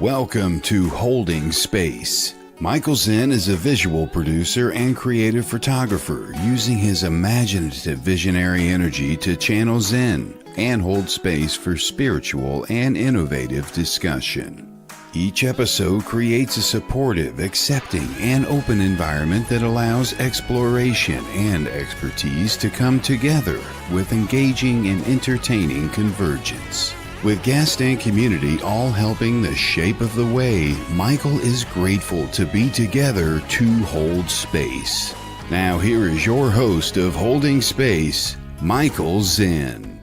Welcome to Holding Space. Michael Zen is a visual producer and creative photographer using his imaginative visionary energy to channel Zen and hold space for spiritual and innovative discussion. Each episode creates a supportive, accepting, and open environment that allows exploration and expertise to come together with engaging and entertaining convergence. With guest and community all helping the shape of the way, Michael is grateful to be together to hold space. Now here is your host of Holding Space, Michael Zen.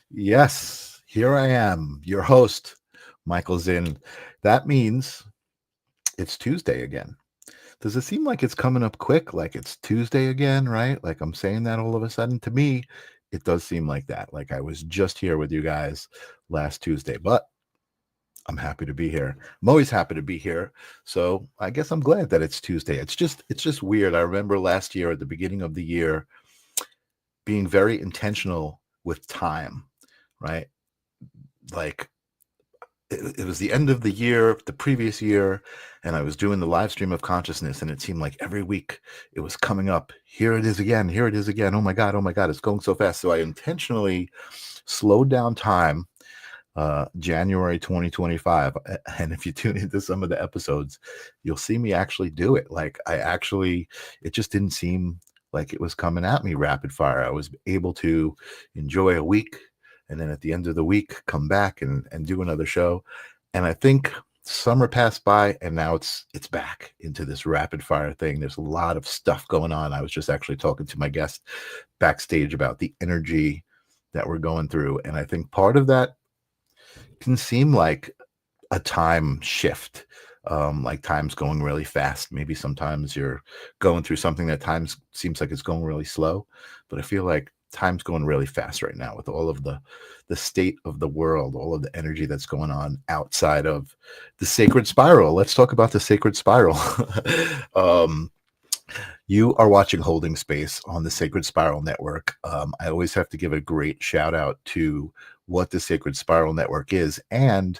Yes, here I am, your host, Michael Zen. That means it's Tuesday again. Does it seem like it's coming up quick, like it's Tuesday again, right? Like I'm saying that all of a sudden? To me, it does seem like that. Like I was just here with you guys last Tuesday, but I'm happy to be here. I'm always happy to be here. So I guess I'm glad that it's Tuesday. It's just weird. I remember last year at the beginning of the year being very intentional with time, right? Like it was the end of the year, the previous year, and I was doing the live stream of consciousness, and it seemed like every week it was coming up. Here it is again. Here it is again. Oh my God. It's going so fast. So I intentionally slowed down time, January 2025. And if you tune into some of the episodes, you'll see me actually do it. Like it just didn't seem like it was coming at me rapid fire. I was able to enjoy a week, and then at the end of the week, come back and do another show. And I think summer passed by, and now it's back into this rapid fire thing. There's a lot of stuff going on. I was just actually talking to my guest backstage about the energy that we're going through. And I think part of that can seem like a time shift, like time's going really fast. Maybe sometimes you're going through something that times seems like it's going really slow, but I feel like time's going really fast right now with all of the state of the world, all of the energy that's going on outside of the sacred spiral. Let's talk about the sacred spiral. You are watching Holding Space on the Sacred Spiral Network. I always have to give a great shout out to what the Sacred Spiral Network is, and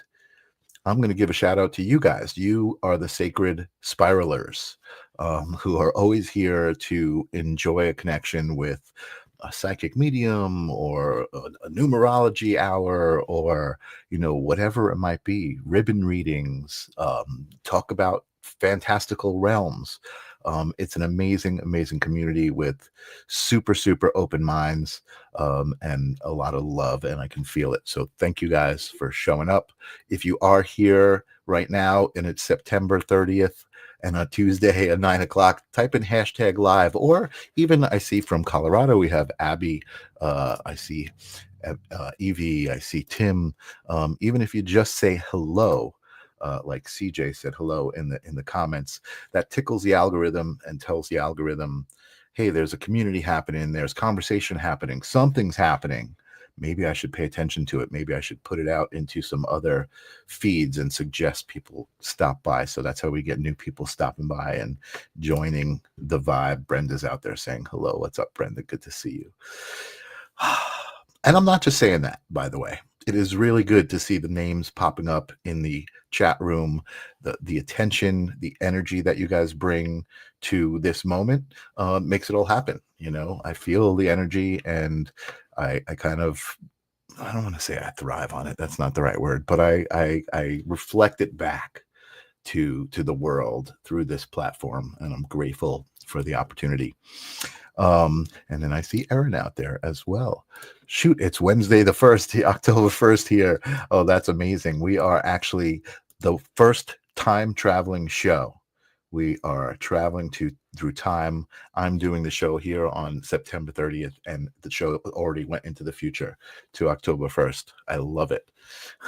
I'm going to give a shout out to you guys. You are the sacred spiralers, who are always here to enjoy a connection with a psychic medium or a numerology hour, or whatever it might be, ribbon readings, talk about fantastical realms. It's an amazing community with super open minds, and a lot of love, and I can feel it. So thank you guys for showing up. If you are here right now and it's September 30th and on Tuesday at 9:00, type in #live, or even I see from Colorado, we have Abby, I see Evie, I see Tim. Even if you just say hello, like CJ said hello in the comments, that tickles the algorithm and tells the algorithm, hey, there's a community happening, there's conversation happening, something's happening. Maybe I should pay attention to it. Maybe I should put it out into some other feeds and suggest people stop by. So that's how we get new people stopping by and joining the vibe. Brenda's out there saying hello. What's up, Brenda? Good to see you. And I'm not just saying that, by the way. It is really good to see the names popping up in the chat room, the attention, the energy that you guys bring to this moment makes it all happen. I feel the energy, and I kind of, I don't want to say I thrive on it. That's not the right word, but I reflect it back to the world through this platform, and I'm grateful for the opportunity. And then I see Erin out there as well. Shoot, it's Wednesday the 1st, October 1st here. Oh, that's amazing. We are actually the first time traveling show. We are traveling through time. I'm doing the show here on September 30th, and the show already went into the future to October 1st. I love it.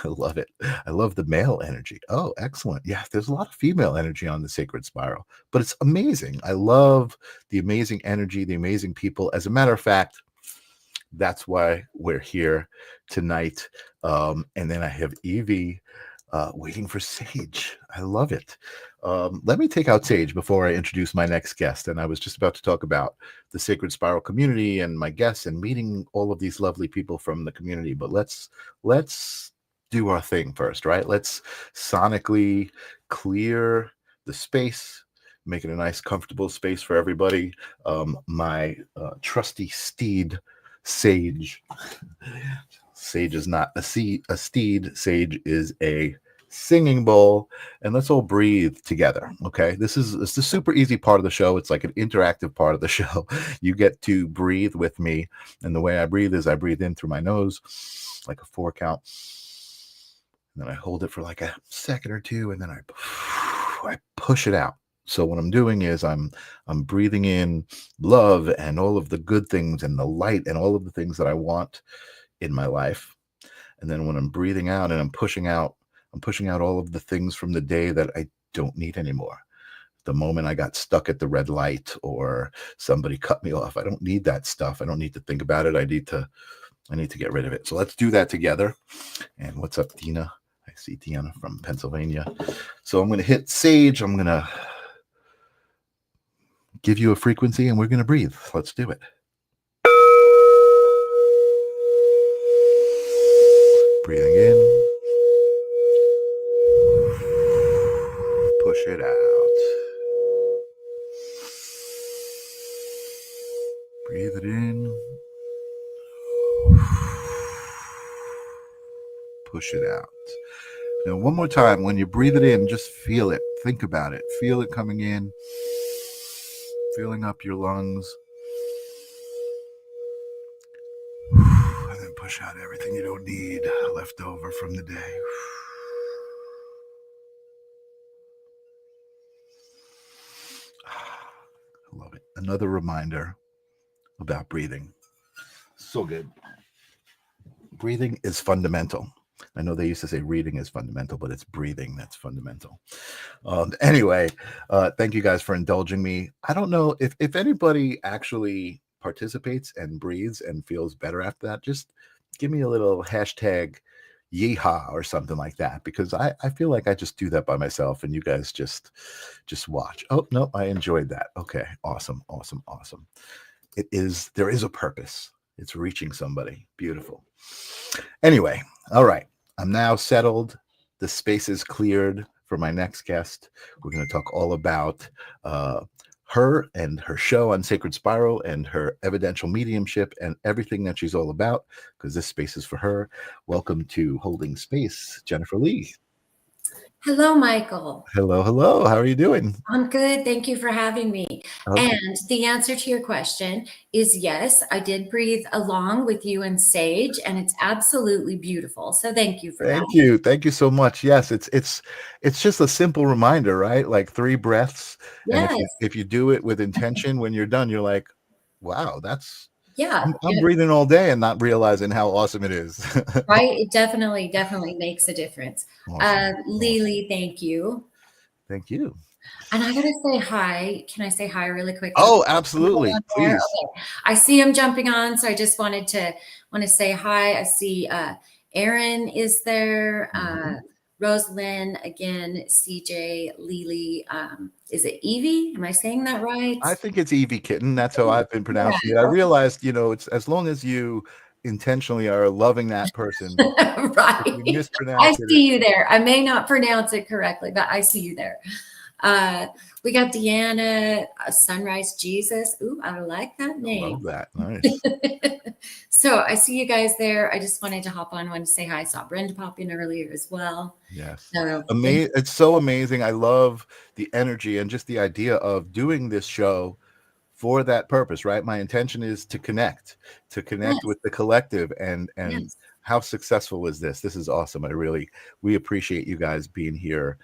I love it. I love the male energy. Oh, excellent. Yeah, there's a lot of female energy on the Sacred Spiral, but it's amazing. I love the amazing energy, the amazing people. As a matter of fact, that's why we're here tonight. And then I have Evie waiting for Sage. I love it. Let me take out Sage before I introduce my next guest. And I was just about to talk about the Sacred Spiral community and my guests and meeting all of these lovely people from the community. But let's do our thing first, right? Let's sonically clear the space, make it a nice, comfortable space for everybody. My trusty steed, Sage. Sage is not a steed. Sage is a singing bowl, and let's all breathe together. Okay, it's the super easy part of the show. It's like an interactive part of the show. You get to breathe with me, and the way I breathe is I breathe in through my nose, like a 4 count, and then I hold it for like a second or two, and then I push it out. So what I'm doing is I'm breathing in love and all of the good things and the light and all of the things that I want in my life. And then when I'm breathing out and I'm pushing out all of the things from the day that I don't need anymore. The moment I got stuck at the red light or somebody cut me off, I don't need that stuff. I don't need to think about it. I need to get rid of it. So let's do that together. And what's up, Dina? I see Deanna from Pennsylvania. So I'm going to hit Sage. I'm going to give you a frequency and we're going to breathe. Let's do it. Breathing in. Push it out. Breathe it in. Push it out. Now, one more time, when you breathe it in, just feel it. Think about it. Feel it coming in, filling up your lungs. And then push out everything you don't need left over from the day. I love it. Another reminder about breathing. So good. Breathing is fundamental. I know they used to say reading is fundamental, but it's breathing that's fundamental. Anyway, thank you guys for indulging me. I don't know if anybody actually participates and breathes and feels better after that. Just give me a little hashtag yeehaw or something like that, because I feel like I just do that by myself and you guys just watch. Oh, no, I enjoyed that. Okay, awesome. There is a purpose. It's reaching somebody. Beautiful. Anyway, all right. I'm now settled. The space is cleared for my next guest. We're going to talk all about her and her show on Sacred Spiral and her evidential mediumship and everything that she's all about, because this space is for her. Welcome to Holding Space, Jennifer Lee. Hello, Michael. Hello. How are you doing? I'm good. Thank you for having me. Okay. And the answer to your question is yes, I did breathe along with you and Sage, and it's absolutely beautiful. So thank you for that. Thank you so much. Yes, it's just a simple reminder, right? Like 3 breaths. Yes. And if you do it with intention, when you're done, you're like, wow, Yeah. I'm breathing all day and not realizing how awesome it is. Right. It definitely makes a difference. Awesome. Lily, thank you. Thank you. And I gotta say hi. Can I say hi really quick? Oh, absolutely. Please. Okay. I see him jumping on, so I just want to say hi. I see Aaron is there. Rosalind again. CJ, Lily. Is it Evie? Am I saying that right? I think it's Evie Kitten. That's how I've been pronouncing it. I realized, it's as long as you intentionally are loving that person. Right. If you mispronounce I see you there. I may not pronounce it correctly, but I see you there. We got Deanna, Sunrise Jesus. Ooh, I like that name. I love that. Nice. So I see you guys there. I just wanted to hop on, wanted to say hi. I saw Brenda pop in earlier as well. Yes. So, it's so amazing. I love the energy and just the idea of doing this show for that purpose, right? My intention is to connect yes. with the collective and Yes. How successful is this? This is awesome. We appreciate you guys being here.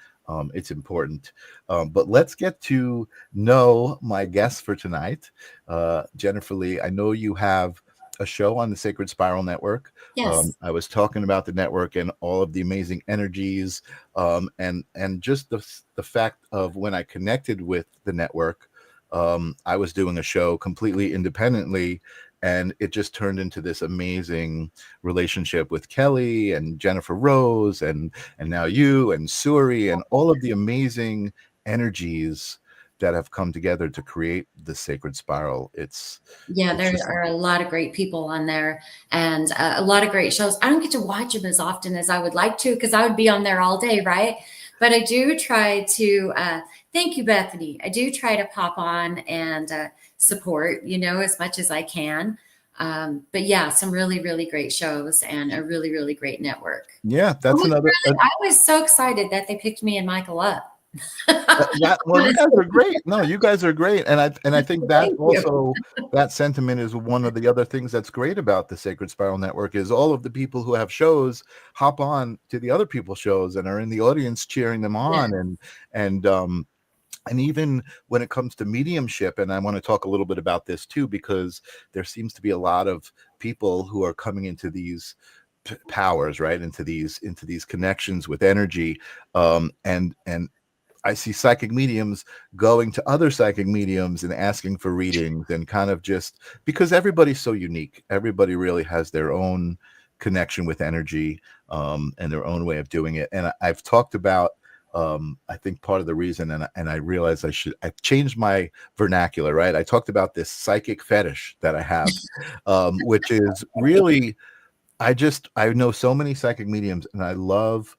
It's important. But let's get to know my guest for tonight. Jennifer Lee, I know you have a show on the Sacred Spiral Network. Yes. I was talking about the network and all of the amazing energies, and just the fact of when I connected with the network, I was doing a show completely independently, and it just turned into this amazing relationship with Kelly and Jennifer Rose and now you and Suri and all of the amazing energies that have come together to create the Sacred Spiral. Yeah, It's there just are a lot of great people on there, and a lot of great shows. I don't get to watch them as often as I would like to, because I would be on there all day, right? But I do try to, thank you, Bethany. I do try to pop on and support, as much as I can. But yeah, some really, really great shows and a really, really great network. yeah, that's another. I was so excited that they picked me and Michael up. Well, you guys are great. No, you guys are great, and I think that Thank you. also, that sentiment is one of the other things that's great about the Sacred Spiral Network, is all of the people who have shows hop on to the other people's shows and are in the audience cheering them Yeah. on, and even when it comes to mediumship, and I want to talk a little bit about this too, because there seems to be a lot of people who are coming into these powers, right, into these connections with energy, and I see psychic mediums going to other psychic mediums and asking for readings, and kind of just because everybody's so unique. Everybody really has their own connection with energy, and their own way of doing it. And I've talked about, I think part of the reason, and I realized I've changed my vernacular, right? I talked about this psychic fetish that I have, which is really, I know so many psychic mediums, and I love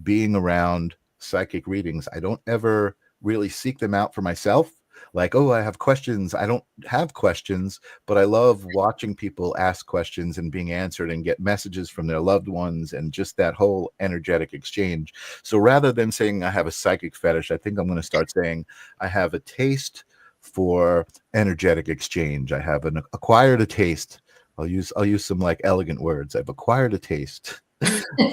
being around psychic readings. I don't ever really seek them out for myself. Like, oh, I have questions. I don't have questions, but I love watching people ask questions and being answered and get messages from their loved ones, and just that whole energetic exchange. So rather than saying I have a psychic fetish, I think I'm going to start saying I have a taste for energetic exchange. I have acquired a taste. I'll use some like elegant words. I've acquired a taste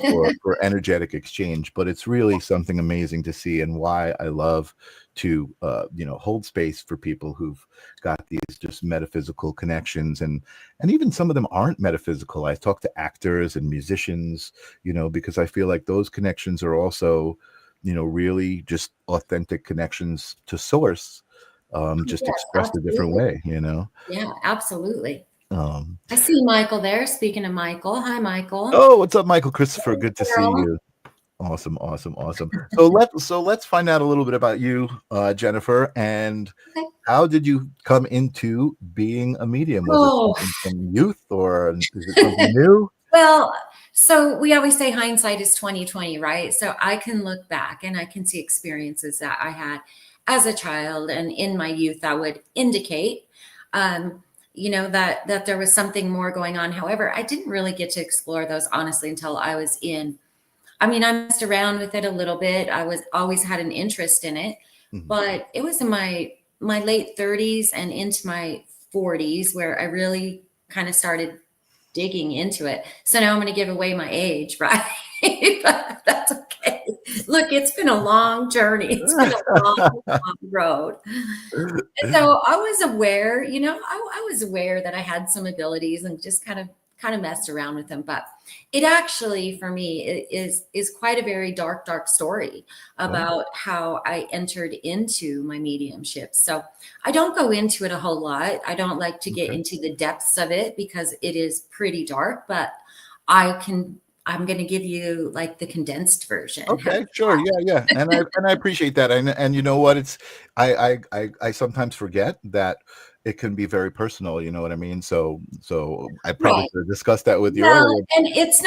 for energetic exchange, but it's really something amazing to see, and why I love to hold space for people who've got these just metaphysical connections, and even some of them aren't metaphysical. I talk to actors and musicians, because I feel like those connections are also, really just authentic connections to source, just Yes, expressed a different absolutely. way. Yeah, absolutely. um I see Michael there. Speaking of Michael, hi, Michael. oh, what's up, Michael Christopher? Good to see Girl. you. Awesome, awesome, awesome. So let's find out a little bit about you, Jennifer, and Okay. how did you come into being a medium? Was it Oh, something from youth, or is it something new? well, so we always say hindsight is 2020, right? So I can look back and I can see experiences that I had as a child and in my youth that would indicate, that there was something more going on. However, I didn't really get to explore those honestly until I was I messed around with it a little bit. I was always had an interest in it, Mhm. but it was in my late 30s and into my 40s where I really kind of started digging into it. So now I'm going to give away my age, right? But that's okay. Look, it's been a long journey. It's been a long, long road. And so I was aware, I was aware that I had some abilities and just kind of messed around with them. But it actually, for me, is quite a very dark, dark story Oh, about how I entered into my mediumship. So I don't go into it a whole lot. I don't like to get okay. into the depths of it because it is pretty dark, but I can I'm going to give you like the condensed version. Okay, sure. Yeah, yeah. And I appreciate that. And you know what? It's I sometimes forget that it can be very personal, you know what I mean? So I probably Right. should have discussed that with you Well, earlier. and it's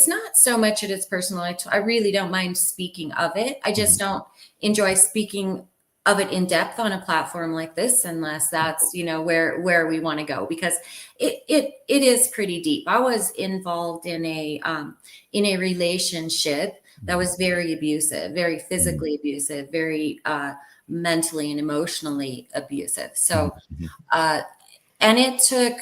not so much that it's personal. I really don't mind speaking of it. I just Mhm. don't enjoy speaking of it in depth on a platform like this unless that's, where we want to go because it is pretty deep. I was involved in a relationship that was very abusive, very Mhm. physically abusive, very mentally and emotionally abusive. Mhm. So Mhm. uh and it took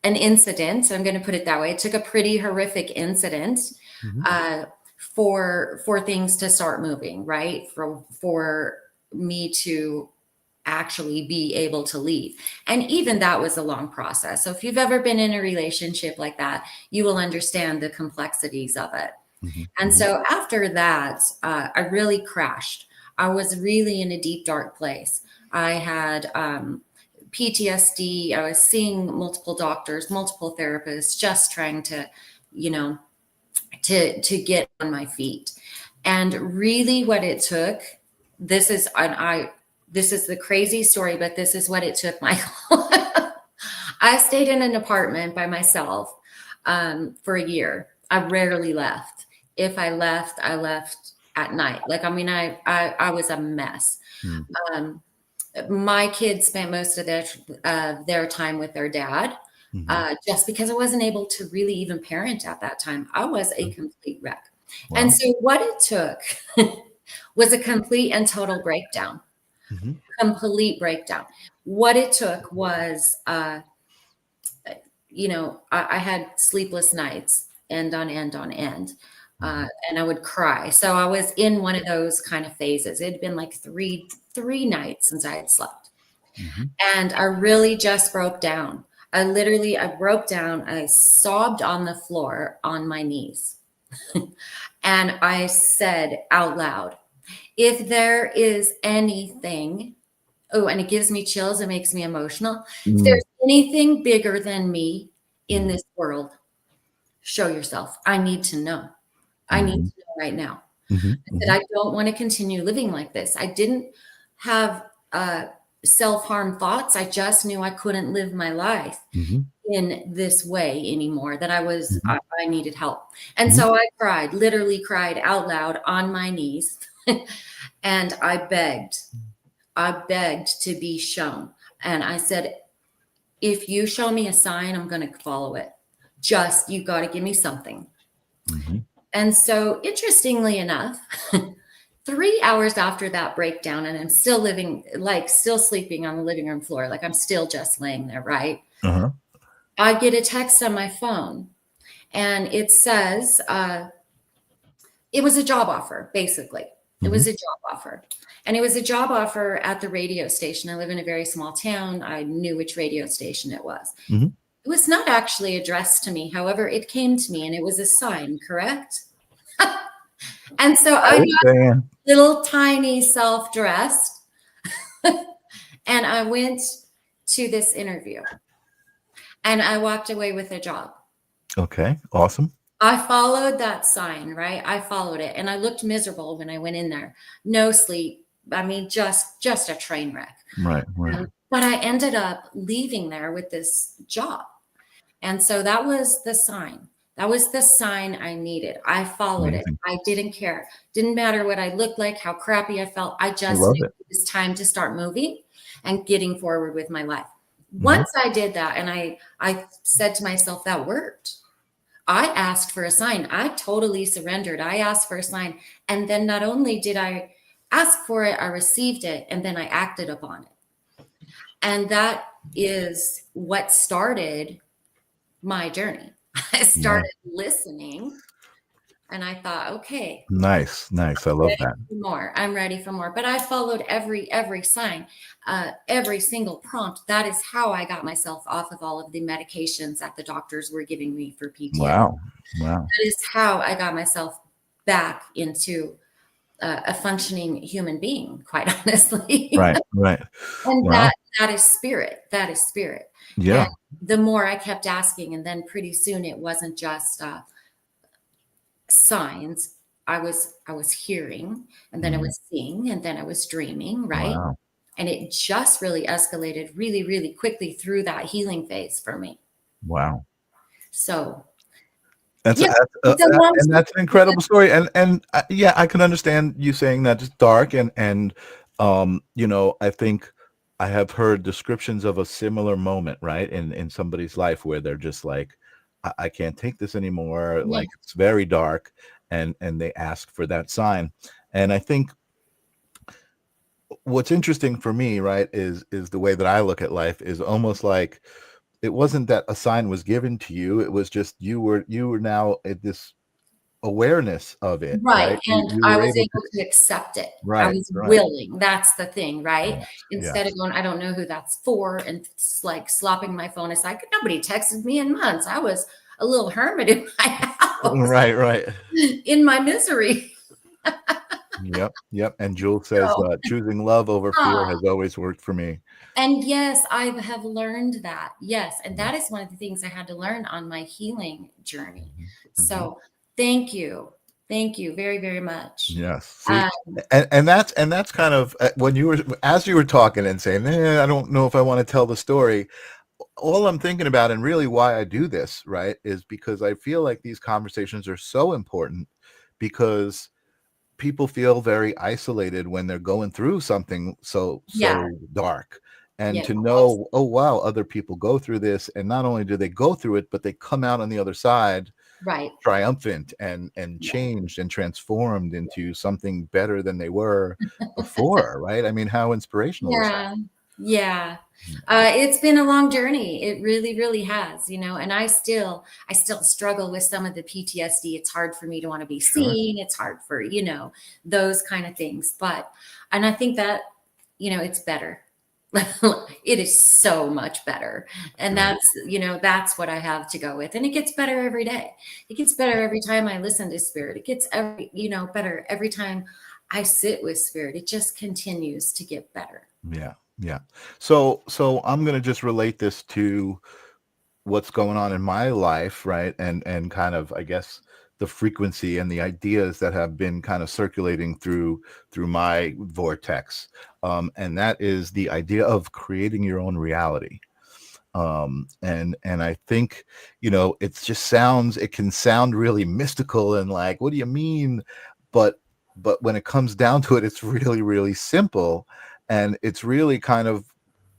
an incident. So I'm going to put it that way. It took a pretty horrific incident Mhm. uh, for things to start moving, right? For me to actually be able to leave. And even that was a long process. So if you've ever been in a relationship like that, you will understand the complexities of it. Mhm. And Mhm. so after that, I really crashed. I was really in a deep, dark place. I had PTSD. I was seeing multiple doctors, multiple therapists, just trying to, you know, to get on my feet. And really, what it took, this is, and This is the crazy story, but this is what it took, Michael. I stayed in an apartment by myself for a year. I rarely left. If I left at night. Like, I mean, I was a mess. Mm. My kids spent most of their time with their dad, just because I wasn't able to really even parent at that time. I was a complete wreck. Wow. And so what it took was a complete and total breakdown. Complete breakdown. What it took was, you know, I had sleepless nights, end on end on end. And I would cry. So I was in one of those kind of phases. It had been like three nights since I had slept. And I really just broke down. I broke down. I sobbed on the floor on my knees. And I said out loud, if there is anything, oh, and it gives me chills, it makes me emotional. If there's anything bigger than me in this world, show yourself. I need to know. I need to know right now. I said, I don't want to continue living like this. I didn't have self-harm thoughts. I just knew I couldn't live my life in this way anymore, that I needed help. And so I cried, literally cried out loud on my knees. And I begged to be shown. And I said, if you show me a sign, I'm going to follow it. Just, you got to give me something. And so, interestingly enough, 3 hours after that breakdown, and I'm still still sleeping on the living room floor, like I'm still just laying there, right? I get a text on my phone, and it says, it was a job offer, basically. It was a job offer. And it was a job offer at the radio station. I live in a very small town. I knew which radio station it was. It was not actually addressed to me. However, it came to me, and it was a sign, correct? And so I got little tiny self-dressed, and I went to this interview, and I walked away with a job. Okay, awesome. I followed that sign, right? I followed it, and I looked miserable when I went in there. No sleep. I mean, just a train wreck. Right. But I ended up leaving there with this job. And so that was the sign. That was the sign I needed. I followed it. I didn't care. Didn't matter what I looked like, how crappy I felt. I just knew it was time to start moving and getting forward with my life. Once I did that, and I said to myself, that worked. I asked for a sign. I totally surrendered. I asked for a sign. And then not only did I ask for it, I received it, and then I acted upon it. And that is what started my journey. I started listening, and I thought, okay. Nice. I love that. I'm ready for more. But I followed every sign, every single prompt. That is how I got myself off of all of the medications that the doctors were giving me for PTSD. Wow. That is how I got myself back into a functioning human being, quite honestly. Right. And that is spirit. That is spirit. Yeah. And the more I kept asking, and then pretty soon it wasn't just signs. I was hearing, and then I was seeing, and then I was dreaming, right? Wow. And it just really escalated really, really quickly through that healing phase for me. Wow. So that's an incredible story. And yeah, I can understand you saying that it's dark, and you know, I think I have heard descriptions of a similar moment, right, in somebody's life where they're just like, I can't take this anymore. Yeah. Like, it's very dark, and they ask for that sign. And I think what's interesting for me, right, is the way that I look at life is almost like it wasn't that a sign was given to you. It was just you were now at this awareness of it, right? And you I were was able to accept it. Right, I was willing. That's the thing, right? Yes, Instead of going, I don't know who that's for, and it's like slopping my phone. It's like, nobody texted me in months. I was a little hermit in my house, right, in my misery. Yep. And Jules says choosing love over fear has always worked for me. And yes, I have learned that. Yes, and that is one of the things I had to learn on my healing journey. So thank you Thank you very, very much. Yes. See, Uh, and that's kind of when you were as you were talking and saying, I don't know if I want to tell the story. All I'm thinking about, and really why I do this, right, is because I feel like these conversations are so important because people feel very isolated when they're going through something yeah, so dark. And yeah, to know, oh wow, other people go through this, and not only do they go through it, but they come out on the other side right. triumphant and Yeah. changed and transformed into something better than they were before, right? I mean, how inspirational is that? Yeah, yeah. Mm. It's been a long journey. It really, really has, and I still struggle with some of the PTSD. It's hard for me to want to be Sure. seen. It's hard for, those kind of things. And I think that, it's better. It is so much better. And Good. that's what I have to go with. And it gets better every day. It gets better every time I listen to spirit. It gets better every time I sit with spirit. It just continues to get better. Yeah. Yeah. So I'm going to just relate this to what's going on in my life, right? And kind of, I guess, the frequency and the ideas that have been kind of circulating through my vortex. And that is the idea of creating your own reality. And I think, it can sound really mystical and like, what do you mean? But when it comes down to it, it's really, really simple. And it's really kind of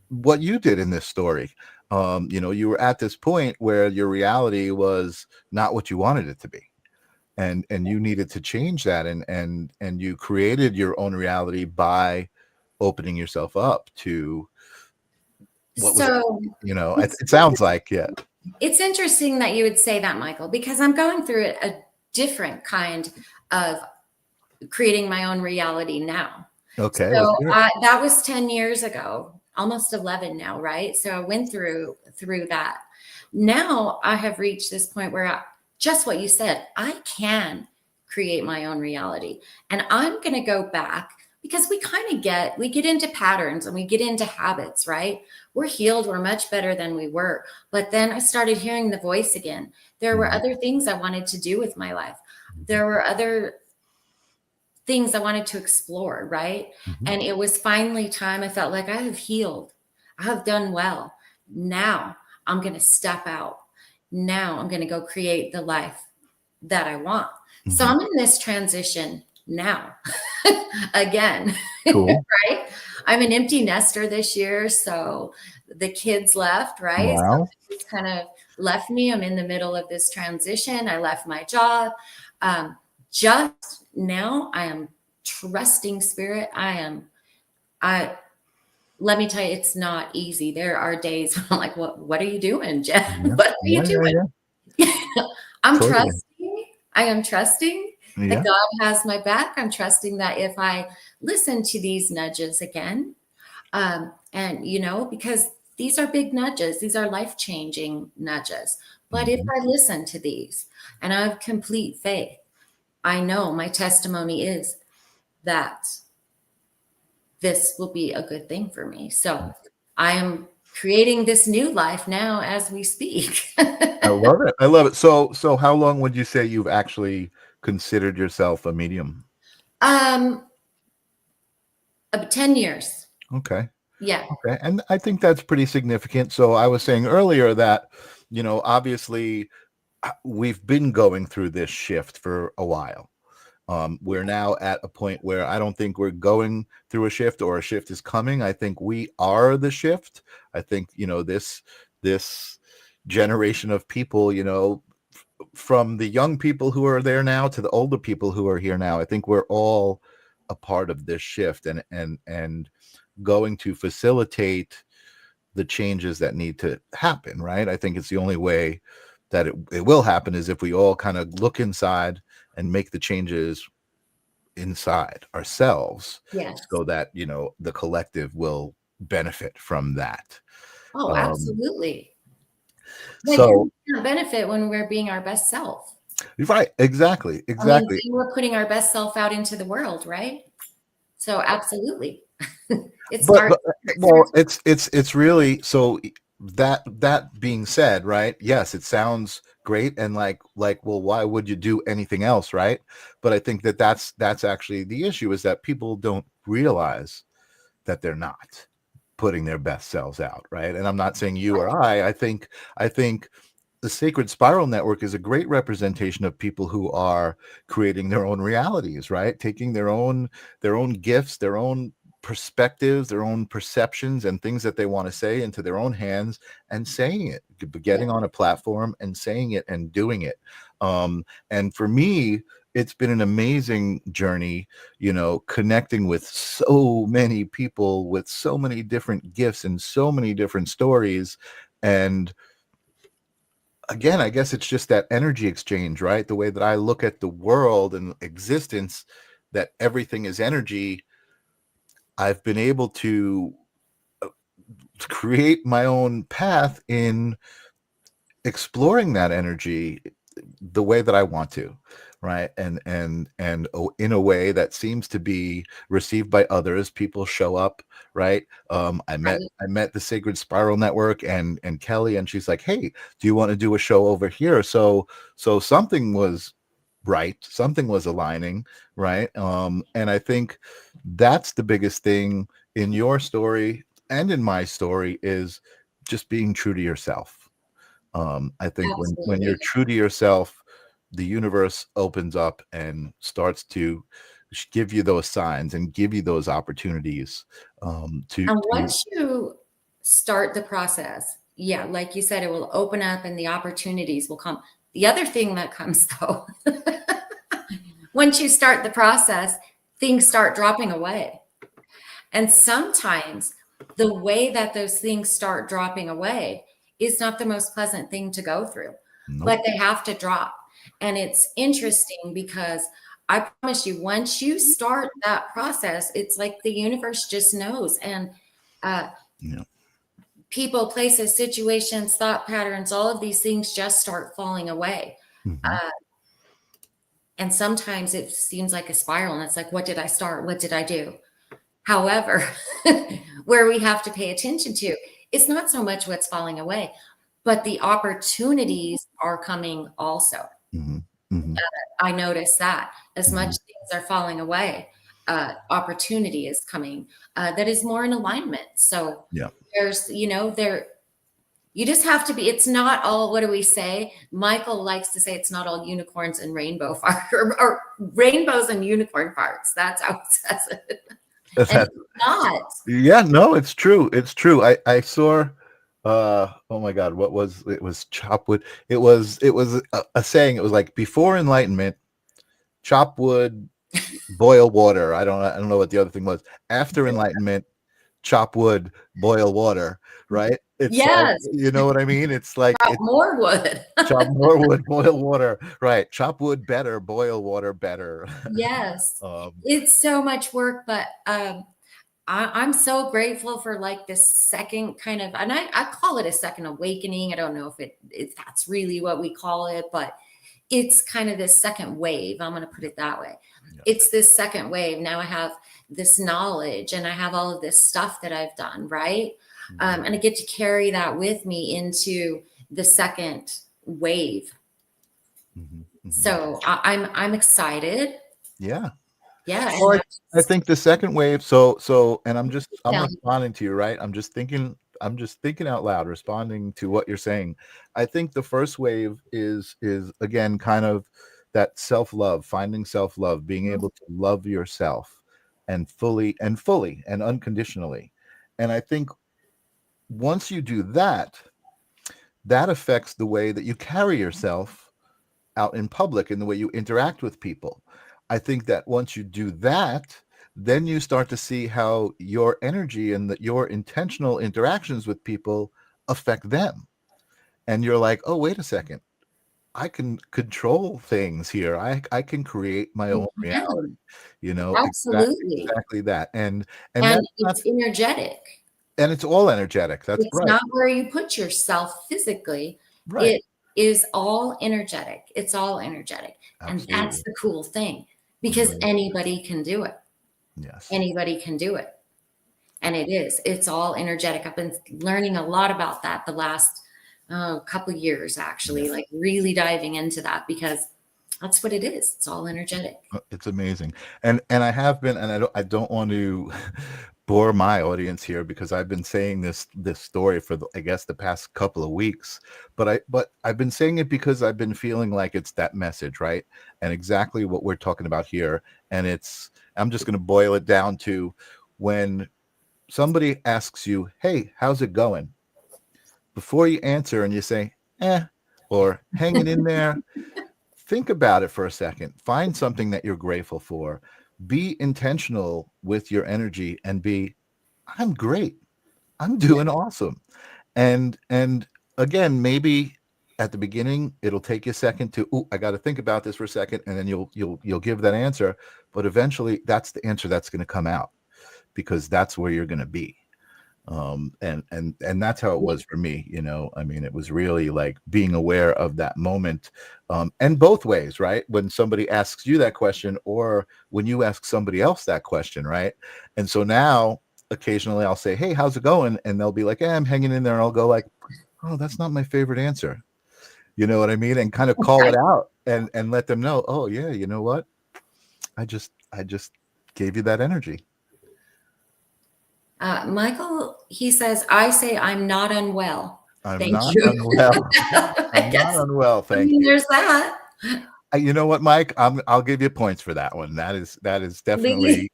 what you did in this story. You were at this point where your reality was not what you wanted it to be, and you needed to change that, and you created your own reality by opening yourself up to what was, So it's it sounds like, yeah. it's interesting that you would say that, Michael, because I'm going through a different kind of creating my own reality now. Okay, let's So hear it. that was 10 years ago, almost 11 now, right? So I went through that. Now I have reached this point where just what you said, I can create my own reality. And I'm going to go back because we get into patterns and we get into habits, right? We're healed, we're much better than we were. But then I started hearing the voice again. There were Mhm, other things I wanted to do with my life. mhm, There were other things I wanted to explore, right? mhm, And it was finally time. I felt like I have healed. I have done well. Now I'm going to step out. Now I'm going to go create the life that I want. So mhm. I'm in this transition now again, Cool. right? I'm an empty nester this year. So the kids left, right? So Wow. it's kind of left me. I'm in the middle of this transition. I left my job. Just now I am trusting spirit. I let me tell you, it's not easy. There are days when I'm like, what are you doing, Jeff? Yeah. What are you Yeah, yeah, doing? yeah. I'm Totally. trusting. I am trusting that Yeah. God has my back. I'm trusting that if I listen to these nudges again, and because these are big nudges, these are life changing nudges. But if Mhm. I listen to these and I have complete faith, I know my testimony is that this will be a good thing for me. So I am creating this new life now as we speak. I love it. I love it. So how long would you say you've actually considered yourself a medium? um, 10 years. Okay. Yeah. Okay. And I think that's pretty significant. So I was saying earlier that, obviously we've been going through this shift for a while. We're now at a point where I don't think we're going through a shift or a shift is coming. I think we are the shift. I think, this generation of people, from the young people who are there now to the older people who are here now, I think we're all a part of this shift and going to facilitate the changes that need to happen, right? I think it's the only way that it will happen is if we all kind of look inside and make the changes inside ourselves Yes. so that, the collective will benefit from that. Oh, Um, absolutely. Yeah, so you can't benefit when we're being our best self. right, exactly, I mean, exactly. we're putting our best self out into the world, right? So absolutely. It But starts. well, it's really so. that being said, right? Yes, it sounds great, and well, why would you do anything else, right? But I think that that's actually the issue, is that people don't realize that they're not putting their best selves out, right? And I'm not saying you or I think the Sacred Spiral Network is a great representation of people who are creating their own realities, right? Taking their own gifts, their own perspectives, their own perceptions, and things that they want to say into their own hands, and saying it, getting on a platform and saying it and doing it. And for me, it's been an amazing journey, connecting with so many people with so many different gifts and so many different stories. And again, I guess it's just that energy exchange, right? The way that I look at the world and existence, that everything is energy. I've been able to create my own path in exploring that energy the way that I want to, right? And in a way that seems to be received by others. People show up, right? I met Right. the Sacred Spiral Network and Kelly, and she's like, "Hey, do you want to do a show over here?" So something was right, something was aligning, right? And I think that's the biggest thing in your story and in my story, is just being true to yourself. I think when you're Absolutely. true to yourself, the universe opens up and starts to give you those signs and give you those opportunities, And to once you start the process, yeah, like you said, it will open up and the opportunities will come. The other thing that comes though, once you start the process, things start dropping away. And sometimes the way that those things start dropping away is not the most pleasant thing to go through, nope. but they have to drop. And it's interesting because I promise you, once you start that process, it's like the universe just knows. And uh, Yeah. people, places, situations, thought patterns, all of these things just start falling away. Mhm. Uh, and sometimes it seems like a spiral, and it's like, what did I start? What did I do? However, where we have to pay attention to, it's not so much what's falling away, but the opportunities are coming also. Mhm. Mhm. I notice that as much Mhm. things are falling away, opportunity is coming that is more in alignment. So Yeah. there's, you just have to be, it's not all, what do we say? Michael likes to say it's not all unicorns and rainbow farts, or rainbows and unicorn farts. That's how he says it. And That's it's not. Yeah, no, it's true. It's true. I saw, oh my God, what was it? Was chop wood. It was a saying. It was like, before enlightenment, chop wood, boil water. I don't know what the other thing was. After enlightenment, chop wood, boil water, right? It's like, Yes, you know what I mean? It's like, chop it's more wood. chop more wood, boil water, right? Chop wood better, boil water better. Yes, um it's so much work, but I'm so grateful for like this second kind of, and I call it a second awakening. I don't know if that's really what we call it, but it's kind of this second wave. I'm going to put it that way. yeah. It's this second wave. Now I have this knowledge and I have all of this stuff that I've done, right? Mhm. And I get to carry that with me into the second wave. Mhm. Mhm. So I'm excited. Yeah. Yeah, Well, and I think the second wave. So, and I'm tell responding to you, right? I'm just thinking out loud, responding to what you're saying. I think the first wave is again kind of that self-love, finding self-love, being me. able to love yourself and fully and unconditionally. And I think once you do that, that affects the way that you carry yourself out in public and the way you interact with people. I think that once you do that, then you start to see how your energy and your intentional interactions with people affect them. And you're like, oh, wait a second. I can control things here. I can create my You own can, reality. absolutely. Exactly that. And And that's not, it's energetic. and it's all energetic. That's It's right. not where you put yourself physically. Right. It is all energetic. It's all energetic. And that's Absolutely. the cool thing because Mhm. anybody can do it. Yes. Anybody can do it. And it's all energetic. I've been learning a lot about that the last couple years, actually, Yeah. like really diving into that because that's what it is. It's all energetic. It's amazing. And I have been, and I don't want to bore my audience here because I've been saying this story for I guess the past couple of weeks, but I've been saying it because I've been feeling like it's that message, right? And exactly what we're talking about here. And I'm just going to boil it down to when somebody asks you, "Hey, how's it going?" Before you answer and you say, or hanging in there, think about it for a second. Find something that you're grateful for. Be intentional with your energy and I'm great. I'm doing awesome. And again, maybe at the beginning it'll take you a second to, I got to think about this for a second, and then you'll give that answer. But eventually that's the answer that's going to come out because that's where you're going to be. And that's how it was for me. I mean, it was really like being aware of that moment, and both ways, right? When somebody asks you that question or when you ask somebody else that question, right? And so now occasionally I'll say, "Hey, how's it going?" And they'll be like, I'm hanging in there. And I'll go like, "Oh, that's not my favorite answer." You know what I mean? And kind of call it out and let them know, "Oh yeah, you know what, I just gave you that energy." Michael, he says, I say I'm not unwell. I'm Thank not you. unwell. I I'm not guess. unwell. I Thank mean, you. there's that. You know what, Mike? I'll give you points for that one. That is Lee- definitely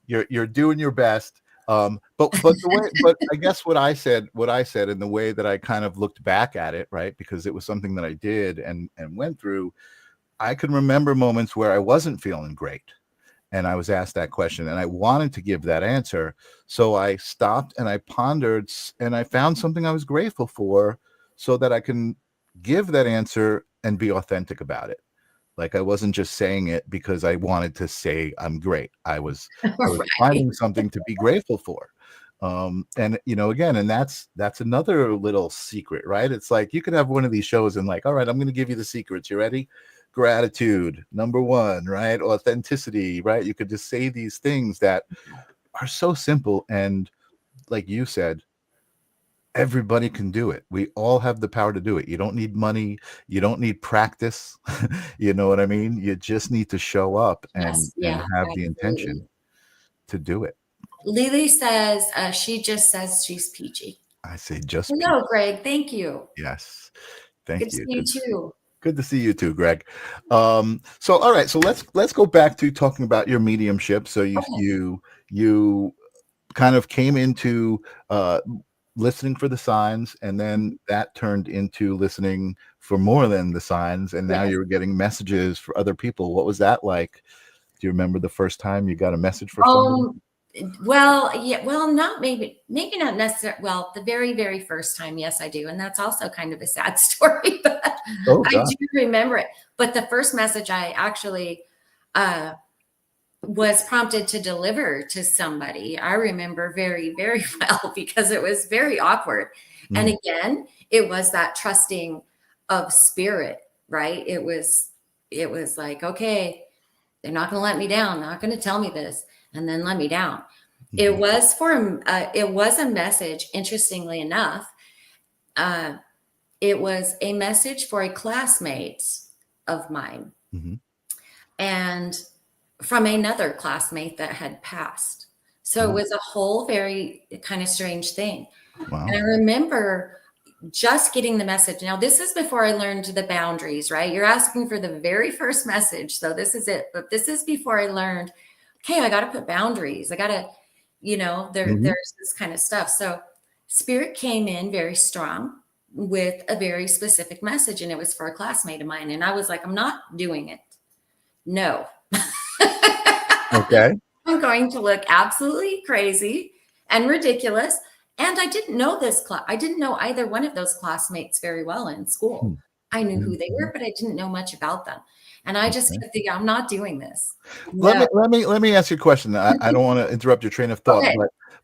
you're doing your best. But I guess what I said and the way that I kind of looked back at it, right? Because it was something that I did and went through. I can remember moments where I wasn't feeling great. And I was asked that question and I wanted to give that answer. So I stopped and I pondered and I found something I was grateful for so that I can give that answer and be authentic about it. Like I wasn't just saying it because I wanted to say I'm great. I was right. finding something to be grateful for. And again, and that's another little secret, right? It's like you could have one of these shows and like, all right, I'm going to give you the secrets. You ready? Gratitude, number one, right? Authenticity, right? You could just say these things that are so simple. And like you said, everybody can do it. We all have the power to do it. You don't need money. You don't need practice. You know what I mean? You just need to show up and Yes. Yeah, have the absolutely. intention to do it. Lily says, she just says she's peachy. I say just peace. Hello, Greg. Thank you. Yes. Good Thank to you. see you too. Good to see you too, Greg. So all right, so let's go back to talking about your mediumship. So Okay. you kind of came into listening for the signs, and then Mhm. that turned into listening for more than the signs, and now Yes. you're getting messages for other people. What was that like? Do you remember the first time you got a message for somebody? Um, well, yeah, well, not maybe not necessarily. Well, the very, very first time, yes, I do. And that's also kind of a sad story, but Oh I God. do remember it. But the first message I actually uh, was prompted to deliver to somebody, I remember very, very well because it was very awkward. And Mm, again, it was that trusting of spirit, right? It was like, okay, they're not going to let me down. Not going to tell me this and then let me down. mhm, It was a message. Interestingly enough, uh, it was a message for a classmate of mine, mhm. and from another classmate that had passed. So it Oh, was a whole very kind of strange thing. And wow. I remember just getting the message. Now, this is before I learned the boundaries, right? You're asking for the very first message. So this is it. But this is before I learned, okay, I got to put boundaries. I got to, Mhm, there's this kind of stuff. So spirit came in very strong with a very specific message, and it was for a classmate of mine. And I was like, I'm not doing it. No. okay. I'm going to look absolutely crazy and ridiculous. And I didn't know I didn't know either one of those classmates very well in school. Hmm, I knew who mhm, they were, mhm. but I didn't know much about them. And I just Okay. kept thinking, I'm not doing this. Let No. me let me let me ask you a question. I don't want to interrupt your train of thought, Okay.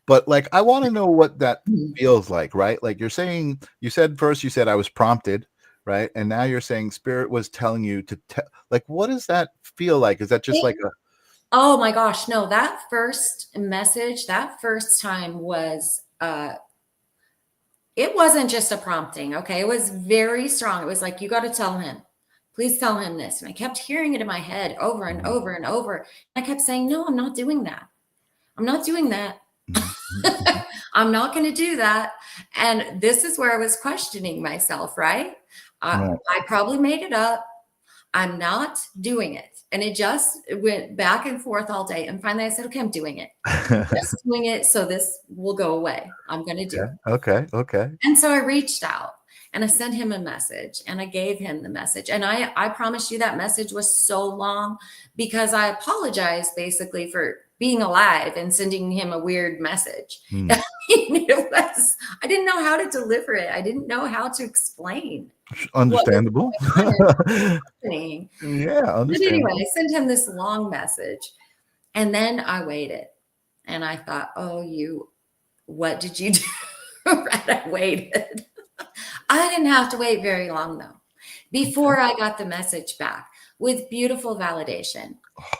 but like I want to know what that Mhm. feels like, right? Like you said I was prompted, right? And now you're saying spirit was telling you to tell, like what does that feel like? Is that just like a Oh my gosh, no, that first message, that first time was it wasn't just a prompting, okay? It was very strong. It was like, you got to tell him. Please tell him this. And I kept hearing it in my head over and Mhm, over and over. I kept saying, no, I'm not doing that. I'm not doing that. mhm, mhm, mhm. I'm not going to do that. And this is where I was questioning myself, right? Right. I probably made it up. I'm not doing it. And it just went back and forth all day. And finally I said, okay, I'm doing it. I'm just doing it so this will go away. I'm going to do Okay. it. Okay. Okay. And so I reached out and I sent him a message and I gave him the message. And I promise you that message was so long because I apologized basically for being alive and sending him a weird message. Hmm. It was, I didn't know how to deliver it. I didn't know how to explain what was Understandable. going on and happening. Yeah, But anyway, understandable. I sent him this long message and then I waited and I thought, oh, what did you do? Right, I waited. I didn't have to wait very long though before I got the message back with beautiful validation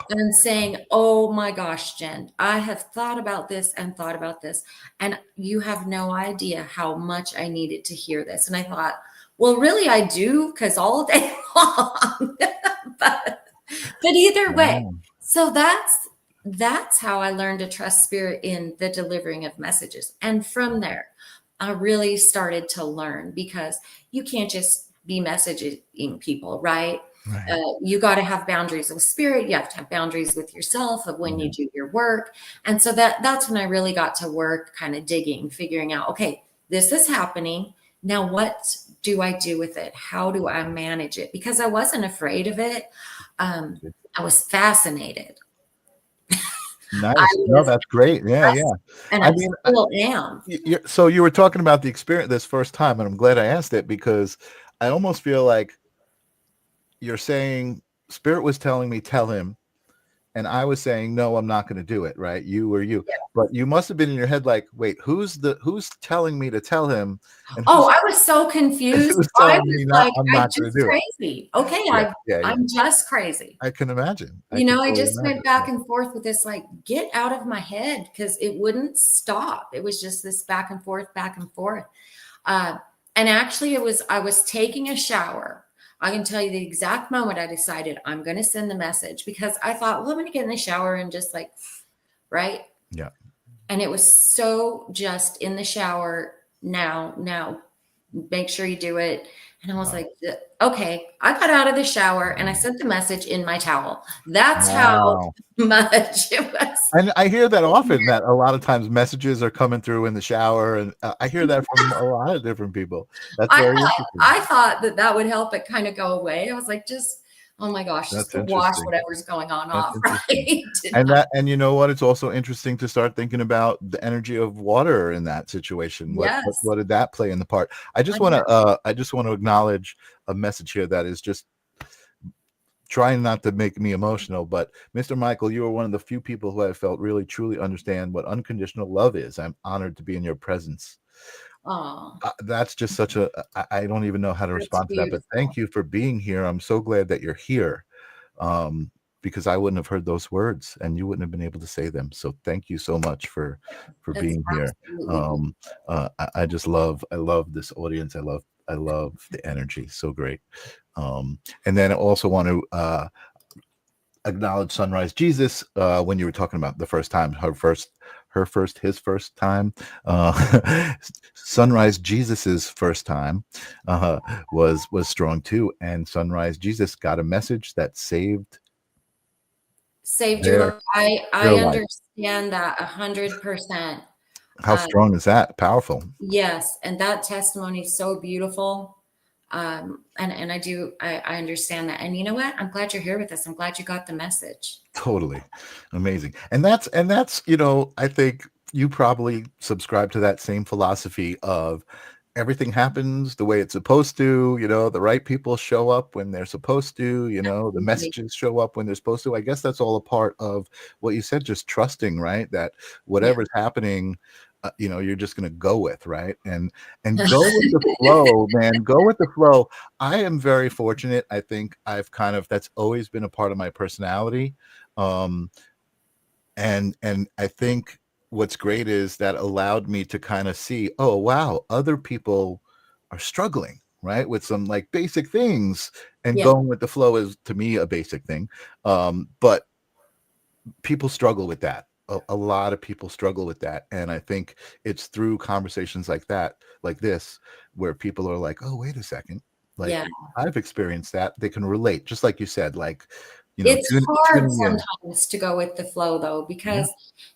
and saying, oh my gosh, Jen, I have thought about this and thought about this, and you have no idea how much I needed to hear this. And I thought, well, really, I do, because all day long. But either way, Wow. so that's how I learned to trust spirit in the delivering of messages. And from there, I really started to learn because you can't just be messaging people, right? Right. You got to have boundaries with spirit. You have to have boundaries with yourself of when you Yeah. do your work. And so that's when I really got to work, kind of digging, figuring out, okay, this is happening. Now, what do I do with it? How do I manage it? Because I wasn't afraid of it. I was fascinated. I Nice. No, was that's great. Yeah, yeah. and I I mean, still am. so you were talking about the experience this first time, and I'm glad I asked it because I almost feel like you're saying Spirit was telling me, tell him, and I was saying, no, I'm not going to do it. Right? You or you, but you must have been in your head like, wait, who's telling me to tell him, and Oh, I was so confused. who's I telling was me not? like, I'm I'm not going just to do it. crazy. Okay, Yeah, yeah, yeah. I'm just crazy. I can imagine. I You can know, I totally just imagine. went back and forth with this, like, get out of my head because it wouldn't stop. It was just this back and forth, back and forth. Uh, and actually, I was taking a shower. I can tell you the exact moment I decided I'm going to send the message because I thought, well, I'm going to get in the shower and just like, right. Yeah. And it was so just in the shower now, make sure you do it. And I was Wow. like, okay, I got out of the shower and I sent the message in my towel. That's how Wow. much it was. And I hear that often that a lot of times messages are coming through in the shower, and I hear that from a lot of different people. That's I very thought, interesting. I thought that would help it kind of go away. I was like, oh my gosh, just That's to wash interesting. whatever's going on That's off, interesting. right? And you know what? It's also interesting to start thinking about the energy of water in that situation. Yes. What did that play in the part? I know. I just want to acknowledge a message here that is just trying not to make me emotional, but Mr. Michael, you are one of the few people who I felt really truly understand what unconditional love is. I'm honored to be in your presence. Oh, That's just such a I don't even know how to that's respond to that, but beautiful. thank you for being here. I'm so glad that you're here. Um, because I wouldn't have heard those words and you wouldn't have been able to say them. So thank you so much for That's being here. absolutely beautiful. Um, I love this audience. I love the energy. So great. And then I also want to acknowledge Sunrise Jesus when you were talking about the first time, his first time. Sunrise Jesus's first time was strong too, and Sunrise Jesus got a message that saved Saved your their life. I life. understand that 100%. How strong is that? Powerful. Yes, and that testimony is so beautiful. And I understand that. And you know what? I'm glad you're here with us. I'm glad you got the message. Totally amazing. And that's I think you probably subscribe to that same philosophy of everything happens the way it's supposed to. The right people show up when they're supposed to. The Absolutely. messages show up when they're supposed to. I guess that's all a part of what you said, just trusting, right? That Yeah. whatever's happening, you're just going to go with, right? And go with the flow, man. Go with the flow. I am very fortunate. I think that's always been a part of my personality. um And I think what's great is that allowed me to kind of see, oh wow, other people are struggling, right, with some like basic things, and Yeah. going with the flow is to me a basic thing. But people struggle with that. A lot of people struggle with that, and I think it's through conversations like that, like this, where people are like, oh wait a second, like Yeah. I've experienced that. They can relate, just like you said, like, It's hard tuning in. sometimes to go with the flow though, Yeah. because,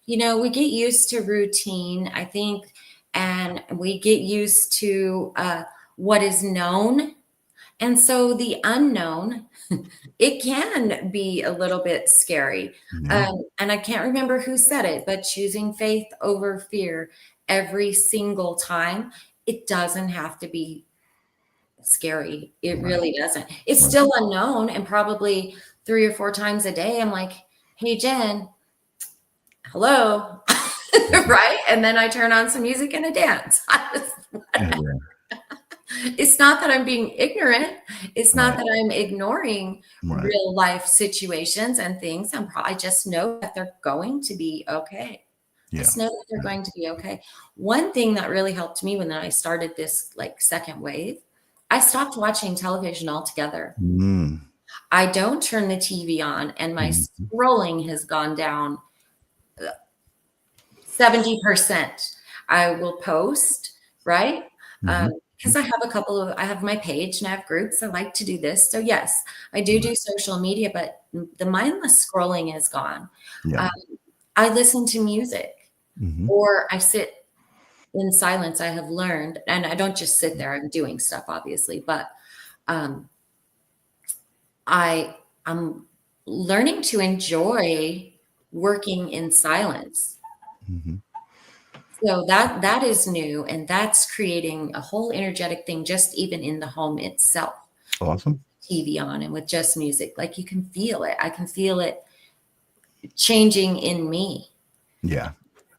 we get used to routine, I think, and we get used to what is known. And so the unknown, it can be a little bit scary. Yeah. And I can't remember who said it, but choosing faith over fear every single time, it doesn't have to be scary. It Right. really doesn't. It's Right. still unknown. And probably 3 or 4 times a day, I'm like, hey, Jen, hello. Mhm. Right. And then I turn on some music and a dance. Yeah. It's not that I'm being ignorant. It's not Right. that I'm ignoring Right. real life situations and things. I just know that they're going to be okay. I Yeah. just know that they're going to be okay. One thing that really helped me when I started this like second wave, I stopped watching television altogether. Mm. I don't turn the TV on, and my Mhm. scrolling has gone down 70%. I will post, right? Mhm. Because I have my page and I have groups. I like to do this. So, yes, I do social media, but the mindless scrolling is gone. Yeah. Um, I listen to music Mhm. or I sit in silence. I have learned, and I don't just sit there, I'm doing stuff, obviously, but um, I'm learning to enjoy working in silence. Mhm. So that is new, and that's creating a whole energetic thing just even in the home itself. Awesome. TV on and with just music, like you can feel it. I can feel it changing in me. Yeah.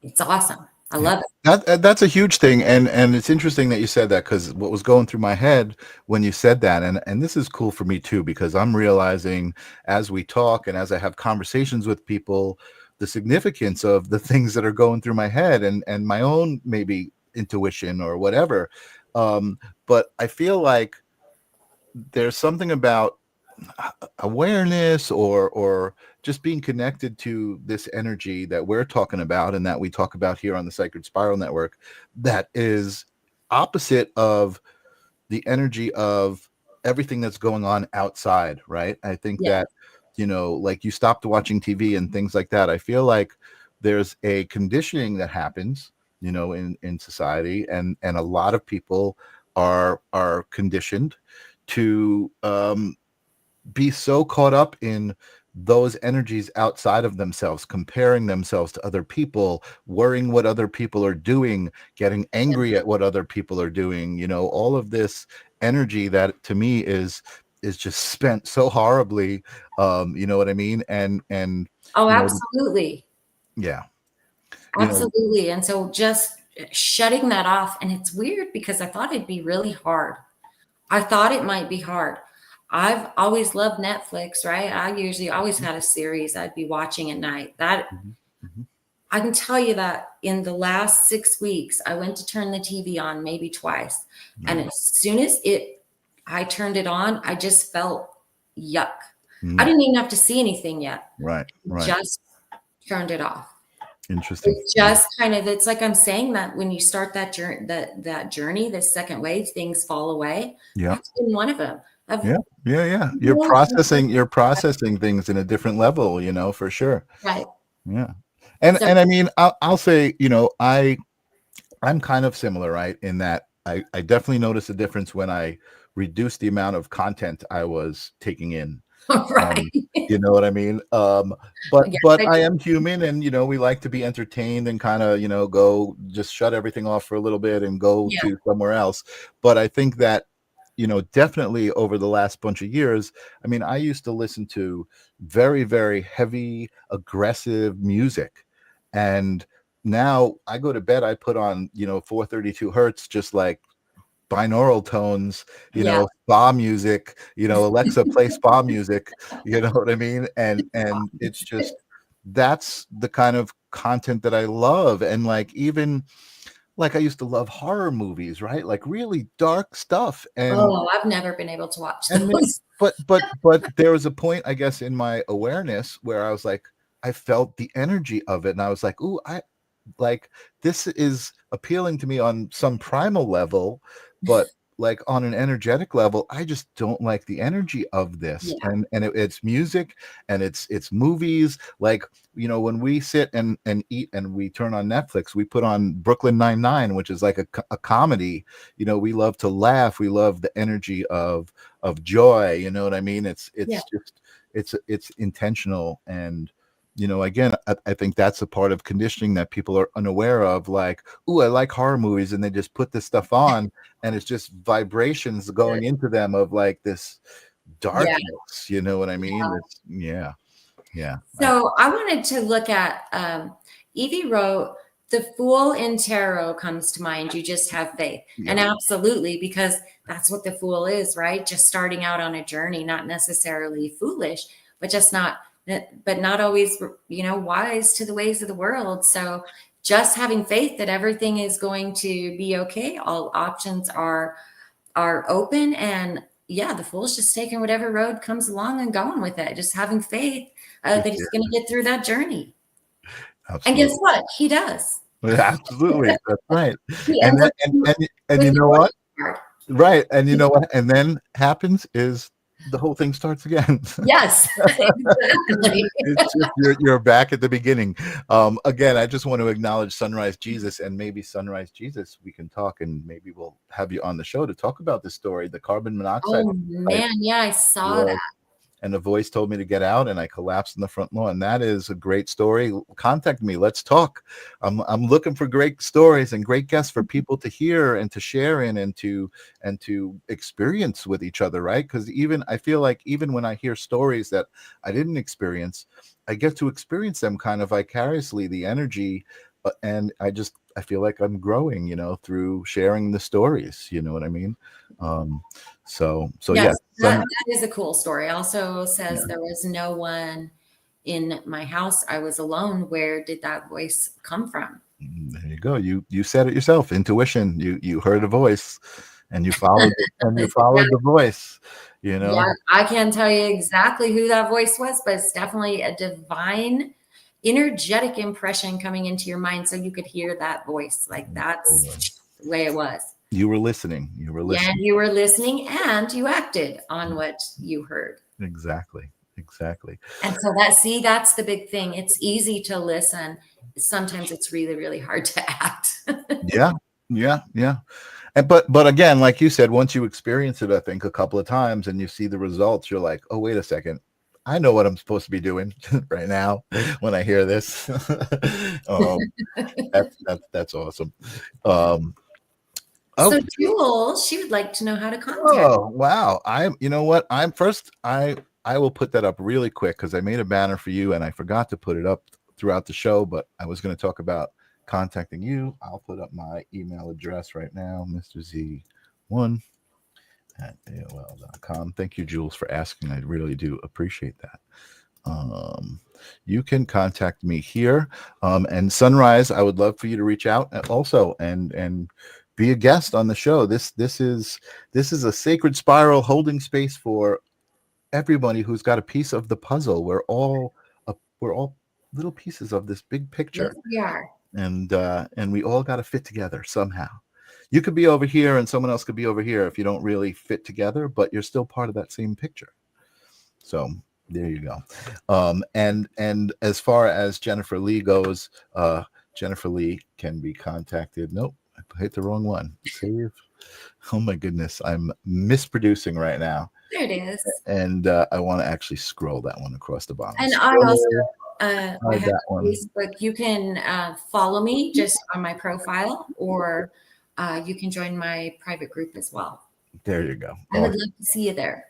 It's awesome. I Yeah. love it. That's a huge thing, and it's interesting that you said that, because what was going through my head when you said that, and this is cool for me too, because I'm realizing as we talk and as I have conversations with people, the significance of the things that are going through my head, and my own maybe intuition or whatever. But I feel like there's something about awareness, or just being connected to this energy that we're talking about and that we talk about here on the Sacred Spiral Network, that is opposite of the energy of everything that's going on outside, right? I think Yeah. that, like you stopped watching TV and things like that. I feel like there's a conditioning that happens, in society, and a lot of people are conditioned to be so caught up in those energies outside of themselves, comparing themselves to other people, worrying what other people are doing, getting angry at what other people are doing, all of this energy that to me is just spent so horribly. You know what I mean? And Oh, you know, absolutely. yeah, you know, Absolutely. And so just shutting that off. And it's weird because I thought it'd be really hard. I thought it might be hard. I've always loved Netflix, right? I usually always had a series I'd be watching at night. That mhm, mhm, I can tell you that in the last 6 weeks, I went to turn the TV on maybe twice. And yeah, as soon as I turned it on, I just felt yuck. I mm, didn't even have to see anything yet. right, right, Just turned it off. interesting, It's yeah, just kind of, it's like I'm saying that when you start that journey, this second wave, things fall away. yeah. That's been one of them. I've Yeah, yeah, yeah. You're really processing things in a different level, for sure. right. Yeah. And So and I mean, I'll say, I'm kind of similar, right? In that I definitely noticed a difference when I reduced the amount of content I was taking in. right. Um, you know what I mean? But Yes, but I I do. am human, and we like to be entertained and kind of, go just shut everything off for a little bit and go Yeah. to somewhere else. But I think that, definitely over the last bunch of years, I mean, I used to listen to very, very heavy, aggressive music. And now I go to bed, I put on, 432 hertz, just like binaural tones, Yeah. spa music, Alexa, play spa music, you know what I mean? And it's just that's the kind of content that I love. And like, even like, I used to love horror movies, right? Like really dark stuff. Oh, I've never been able to watch And then, those. but there was a point, I guess, in my awareness where I was like, I felt the energy of it, and I was like, ooh, I like, this is appealing to me on some primal level, but like on an energetic level, I just don't like the energy of this. Yeah. It's music, and it's movies. Like, when we sit and eat and we turn on Netflix, we put on Brooklyn Nine-Nine, which is like a comedy. We love to laugh. We love the energy of joy. You know what I mean? It's Yeah. just it's intentional. And again, I think that's a part of conditioning that people are unaware of. Like, ooh, I like horror movies, and they just put this stuff on, and it's just vibrations going into them of like this Yeah. darkness. You know what I mean? Yeah. So I wanted to look at, Evie wrote, the Fool in Tarot comes to mind. You just have faith. Yeah. And absolutely, because that's what the Fool is, right? Just starting out on a journey, not necessarily foolish, but not always, wise to the ways of the world. So just having faith that everything is going to be okay. All options are open. And yeah, the Fool's just taking whatever road comes along and going with it. Just having faith that he's going to get through that journey. Absolutely. And guess what? He does. Absolutely. That's right. He And ends up and you with know the what? card. Right. And you know what? And then happens is the whole thing starts again. Yes, exactly. It's just you're back at the beginning. Again, I just want to acknowledge Sunrise Jesus, and maybe Sunrise Jesus, we can talk, and maybe we'll have you on the show to talk about this story, the carbon monoxide. Oh man, yeah, I saw that. And a voice told me to get out, and I collapsed on the front lawn. That is a great story. Contact me. Let's talk. I'm looking for great stories and great guests for people to hear and to share in and to experience with each other, right? Because I feel like even when I hear stories that I didn't experience, I get to experience them kind of vicariously, the energy, and I feel like I'm growing, through sharing the stories. You know what I mean? So Yes, yeah. that is a cool story. Also says there was no one in my house. I was alone. Where did that voice come from? There you go. You said it yourself. Intuition. You heard a voice, and you followed the voice. Yeah, I can't tell you exactly who that voice was, but it's definitely a divine, energetic impression coming into your mind, so you could hear that voice. Like, that's the way it was. You were listening. Yeah, you were listening, and you acted on what you heard. Exactly. And so that's the big thing. It's easy to listen. Sometimes it's really, really hard to act. Yeah. And but again, like you said, once you experience it, I think a couple of times, and you see the results, you're like, oh, wait a second. I know what I'm supposed to be doing right now when I hear this. That's awesome. So Jewel, she would like to know how to contact. Oh, wow. You know what? I will put that up really quick, because I made a banner for you and I forgot to put it up throughout the show, but I was going to talk about contacting you. I'll put up my email address right now, Mr. Z1 at AOL.com. Thank you, Jules, for asking. I really do appreciate that. You can contact me here. And Sunrise, I would love for you to reach out also and be a guest on the show. This is a sacred spiral holding space for everybody who's got a piece of the puzzle. We're all little pieces of this big picture. Yes, we are. And we all got to fit together somehow. You could be over here and someone else could be over here if you don't really fit together, but you're still part of that same picture. So there you go. And as far as Jennifer Lee goes, Jennifer Lee can be contacted. Nope, I hit the wrong one. Save. Oh my goodness, I'm misproducing right now. There it is. And I want to actually scroll that one across the bottom. And I also I have Facebook. You can follow me just on my profile, or you can join my private group as well. There you go. I would love to see you there.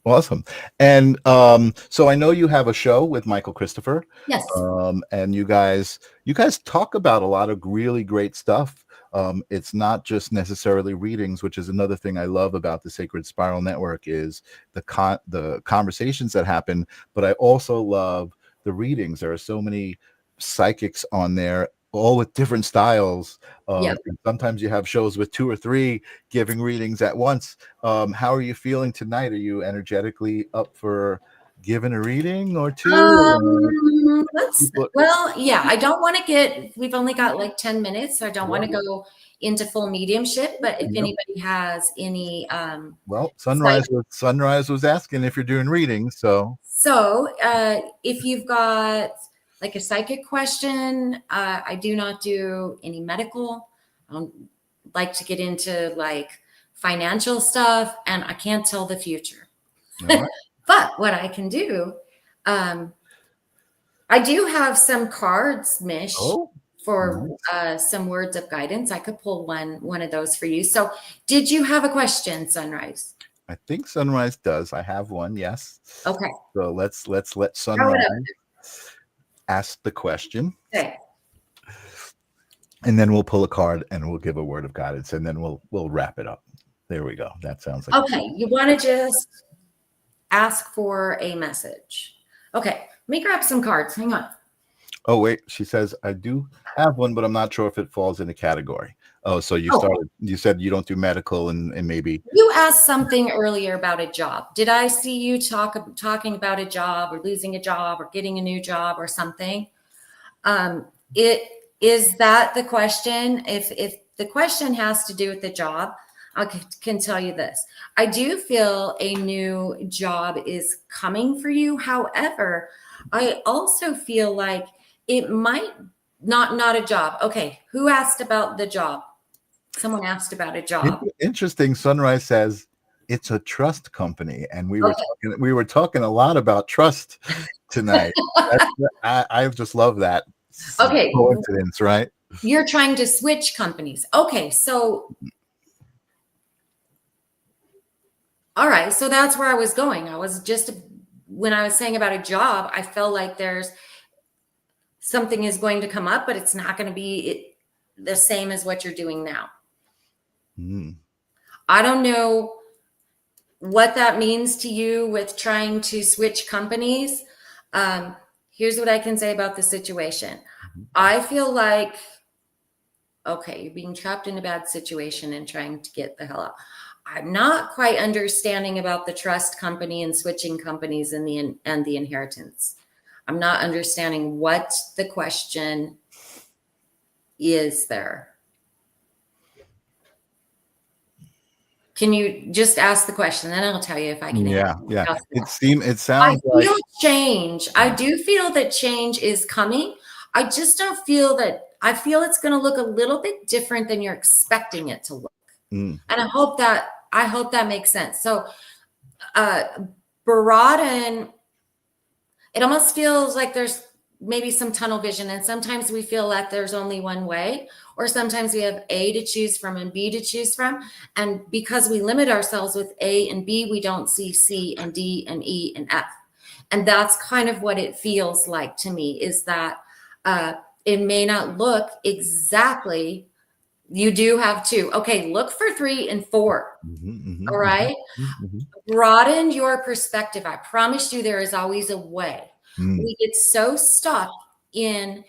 Awesome. And so I know you have a show with Michael Christopher. Yes. And you guys talk about a lot of really great stuff. It's not just necessarily readings, which is another thing I love about the Sacred Spiral Network, is the conversations that happen. But I also love the readings. There are so many psychics on there, all with different styles. Yep. And sometimes you have shows with 2 or 3 giving readings at once. How are you feeling tonight? Are you energetically up for giving a reading or 2? Yeah, I don't want to we've only got like 10 minutes, so I don't want to go into full mediumship, but if anybody has any, well, Sunrise was asking if you're doing readings. So if you've got like a psychic question, I do not do any medical. I don't like to get into like financial stuff, and I can't tell the future. Right. But what I can do, I do have some cards, Mish, for some words of guidance. I could pull one of those for you. So did you have a question, Sunrise? I think Sunrise does. I have one, yes. Okay. So let's let Sunrise ask the question. Okay. And then we'll pull a card and we'll give a word of guidance, and then we'll wrap it up. There we go. That sounds like okay. You want to just ask for a message. Okay. Let me grab some cards. Hang on. Oh, wait. She says, I do have one, but I'm not sure if it falls in a category. Oh, so you said you don't do medical, and maybe. You asked something earlier about a job. Did I see you talking about a job or losing a job or getting a new job or something? Is that the question? If the question has to do with the job, I can tell you this. I do feel a new job is coming for you. However, I also feel like it might not a job. Okay. Who asked about the job? Someone asked about a job. Interesting. Sunrise says it's a trust company, and we were talking a lot about trust tonight. I just love that. Okay. Coincidence, right? You're trying to switch companies. Okay. So, all right. So that's where I was going. When I was saying about a job, I felt like something is going to come up, but it's not going to be the same as what you're doing now. I don't know what that means to you with trying to switch companies. Here's what I can say about the situation. I feel like, okay, you're being trapped in a bad situation and trying to get the hell out. I'm not quite understanding about the trust company and switching companies and the inheritance. I'm not understanding what the question is there. Can you just ask the question, then I'll tell you if I can. Yeah. It sounds like change. I do feel that change is coming. I just don't feel that. I feel it's going to look a little bit different than you're expecting it to look. And I hope that makes sense. So, Baradin, it almost feels like there's maybe some tunnel vision, and sometimes we feel like there's only one way, or sometimes we have A to choose from and B to choose from. And because we limit ourselves with A and B, we don't see C and D and E and F. And that's kind of what it feels like to me, is that it may not look exactly. You do have 2. Okay, look for 3 and 4. All right. Broaden your perspective. I promise you there is always a way. We get so stuck in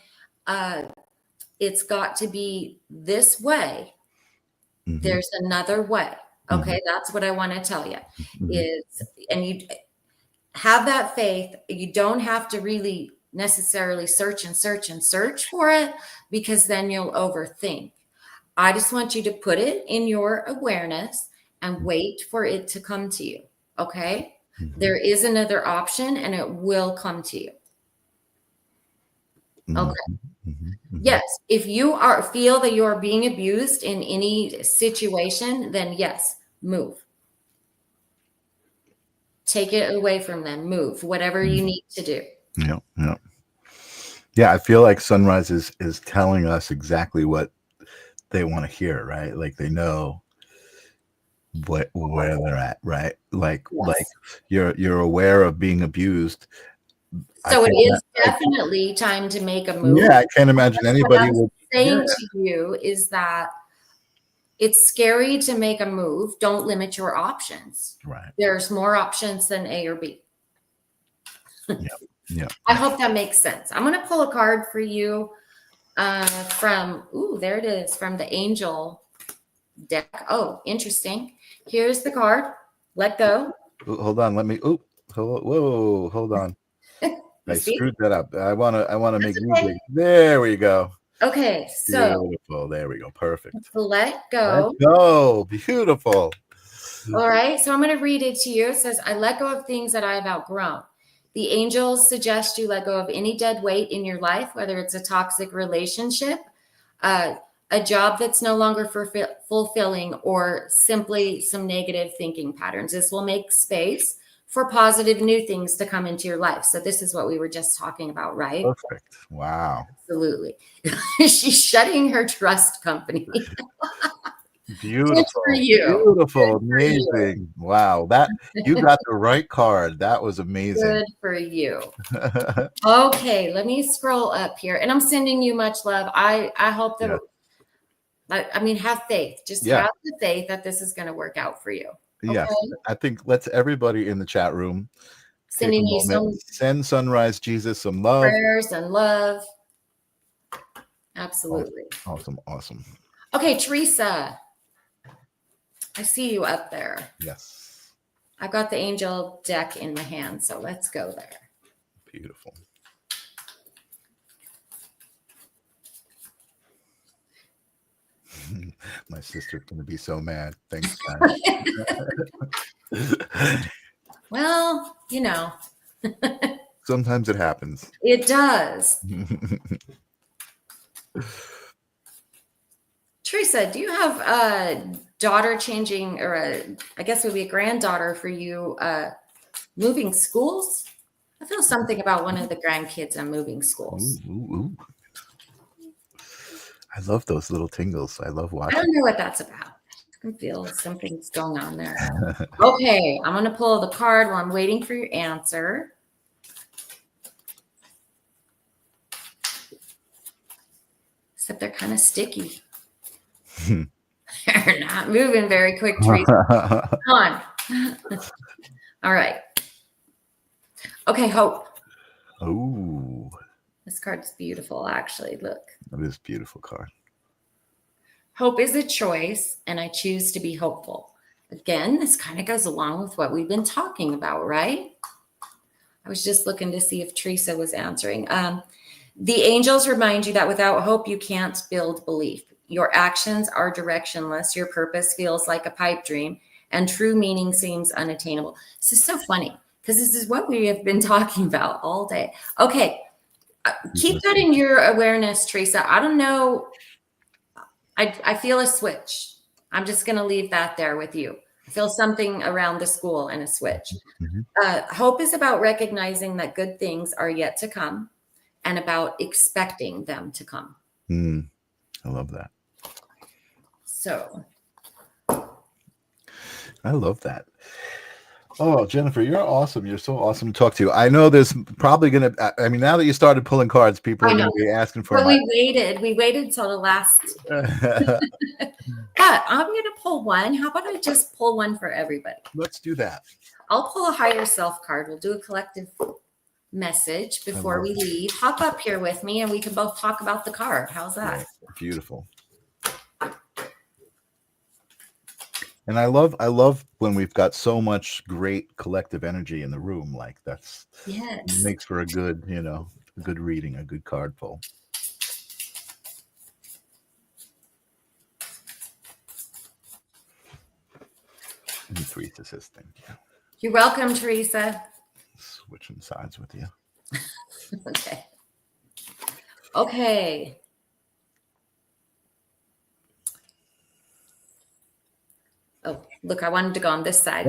it's got to be this way. There's another way. Okay, that's what I want to tell you and you have that faith. You don't have to really necessarily search for it, because then you'll overthink. I just want you to put it in your awareness and wait for it to come to you. Okay. There is another option, and it will come to you. Okay. Yes. If you feel that you're being abused in any situation, then yes, move. Take it away from them. Move. Whatever you need to do. Yeah. I feel like Sunrise is telling us exactly what they want to hear, right? Like they know where they're at, right? Like you're aware of being abused. So it is definitely time to make a move. Yeah, I can't imagine anybody would saying to you is that it's scary to make a move. Don't limit your options. Right. There's more options than A or B. Yeah. I hope that makes sense. I'm going to pull a card for you there it is, from the Angel deck. Oh, interesting. Here's the card. Let go. Ooh, hold on. Let me. Oh, whoa. Hold on. I See? screwed that up. I wanna make okay. music. There we go. Okay, so Beautiful. There we go. Perfect. let Let's go. go. Beautiful. All right, so I'm going to read it to you. It says, I let go of things that I have outgrown. The angels suggest you let go of any dead weight in your life, whether it's a toxic relationship, a job that's no longer fulfilling, or simply some negative thinking patterns. This will make space for positive new things to come into your life. So this is what we were just talking about, right? Perfect. Wow. Absolutely. She's shutting her trust company. Beautiful. Good for you. Beautiful. Good for you. Amazing. Wow. That you got the right card. That was amazing. Good for you. Okay, let me scroll up here. And I'm sending you much love. I hope that, I mean, have faith. Just have the faith that this is going to work out for you. Okay? Yes. I think let's everybody in the chat room Sending you some send Sunrise Jesus some love. prayers and love. Absolutely. Awesome. Awesome. Okay, Teresa. I see you up there. Yes. I've got the angel deck in my hand, so let's go there. Beautiful. My sister's going to be so mad. Thanks, guys. Well, you know. Sometimes it happens. It does. Teresa, do you have a daughter changing, or I guess it would be a granddaughter for you, moving schools? I feel something about one of the grandkids on moving schools. Ooh. I love those little tingles. I love watching. I don't know what that's about. I can feel something's going on there. Okay, I'm going to pull the card while I'm waiting for your answer. Except they're kind of sticky. They're not moving very quick, Teresa. Come on. All right. Okay, Hope. Oh. This card's beautiful, actually. Look. That is a beautiful card. Hope is a choice, and I choose to be hopeful. Again, this kind of goes along with what we've been talking about, right? I was just looking to see if Teresa was answering. The angels remind you that without hope, you can't build belief. Your actions are directionless. Your purpose feels like a pipe dream, and true meaning seems unattainable. This is so funny because this is what we have been talking about all day. Okay. Keep that in your awareness, Teresa. I don't know. I feel a switch. I'm just going to leave that there with you. I feel something around the school and a switch. Hope is about recognizing that good things are yet to come and about expecting them to come. I love that. So. I love that. Oh, Jennifer, you're awesome. You're so awesome to talk to. I know there's probably going to, I mean, now that you started pulling cards, people are going to be asking for But we waited till the last. But I'm going to pull one. How about I just pull one for everybody? Let's do that. I'll pull a higher self card. We'll do a collective message before we leave. Hop up here with me and we can both talk about the card. How's that? Yeah, beautiful. And I love when we've got so much great collective energy in the room. Like that's makes for a good, a good reading, a good card pull. And Teresa says thank you. You're welcome, Teresa. Switching sides with you. Okay. Oh, look, I wanted to go on this side.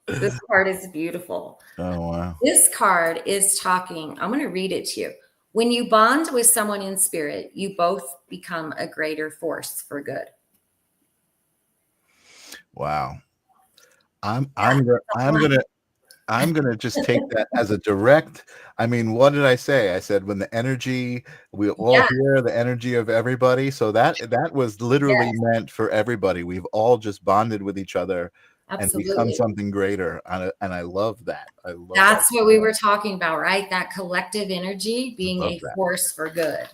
This card is beautiful. Oh, wow. This card is talking. I'm going to read it to you. When you bond with someone in spirit, you both become a greater force for good. Wow. I'm gonna just take that as a direct. I mean, what did I say? I said when the energy, we all hear the energy of everybody. So that was literally meant for everybody. We've all just bonded with each other and become Absolutely. something greater. And I love that. I love That's that. what we were talking about, right? That collective energy being Love a that. force for good.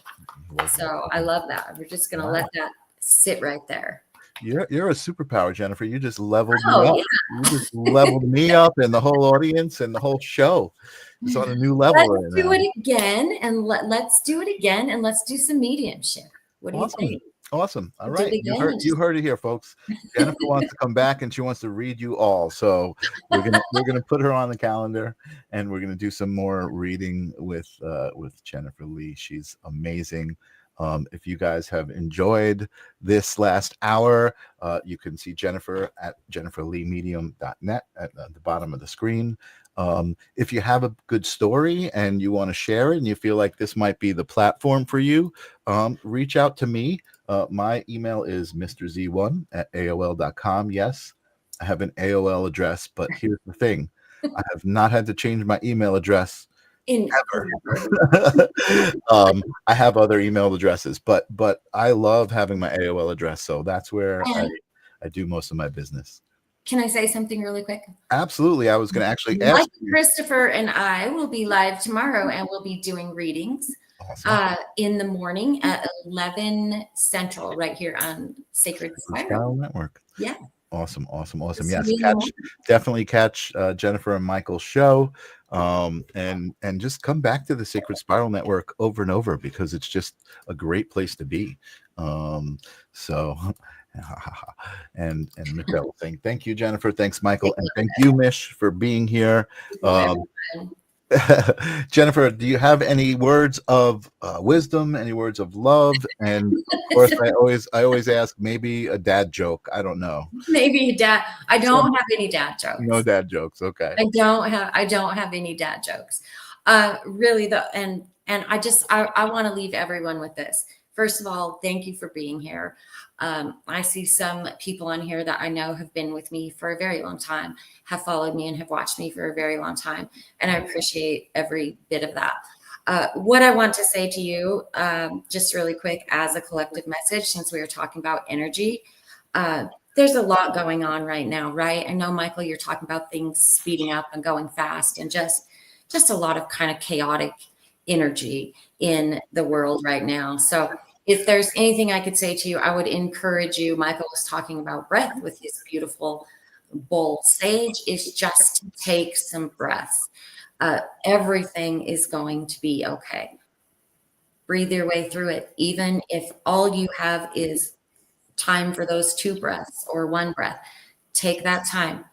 Love that. So I love that. We're just going to let that sit right there. You're a superpower, Jennifer. You just leveled me Oh, up. yeah. You just leveled me up and the whole audience and the whole show. It's on a new level right Let's now. do it again, and let's do it again, and let's do some mediumship. What do you Awesome. think? Awesome. All We'll do right. it You again heard and you just heard it here, folks. Jennifer wants to come back and she wants to read you all. So we're gonna put her on the calendar and we're gonna do some more reading with Jennifer Lee. She's amazing. If you guys have enjoyed this last hour, you can see Jennifer at jenniferleemedium.net at the bottom of the screen. If you have a good story and you want to share it and you feel like this might be the platform for you, reach out to me. My email is mrz1@aol.com. Yes, I have an AOL address, but here's the thing. I have not had to change my email address in ever. I have other email addresses, but I love having my AOL address. So that's where I do most of my business. Can I say something really quick? Absolutely. I was going to actually ask Mike, you. Christopher, and I will be live tomorrow, and we'll be doing readings in the morning at 11 Central, right here on Sacred Spiral Network. Yeah. Awesome. This Yes, will be in the morning. definitely catch Jennifer and Michael's show, and just come back to the Sacred Spiral Network over and over because it's just a great place to be. So, and Michelle saying thank you, Jennifer. Thanks, Michael, and thank you, Mish, for being here. Jennifer, do you have any words of wisdom, any words of love? And of course, I always ask maybe a dad joke. I don't know. Maybe dad. I don't have any dad jokes. No dad jokes. Okay. I don't have any dad jokes. Really though, and I want to leave everyone with this. First of all, thank you for being here. I see some people on here that I know have been with me for a very long time, have followed me and have watched me for a very long time. And I appreciate every bit of that. What I want to say to you, just really quick as a collective message, since we were talking about energy, there's a lot going on right now, right? I know, Michael, you're talking about things speeding up and going fast and just a lot of kind of chaotic energy in the world right now. So if there's anything I could say to you, I would encourage you. Michael was talking about breath with his beautiful bowl sage, is just to take some breaths. Everything is going to be okay. Breathe your way through it. Even if all you have is time for those 2 breaths or 1 breath, take that time,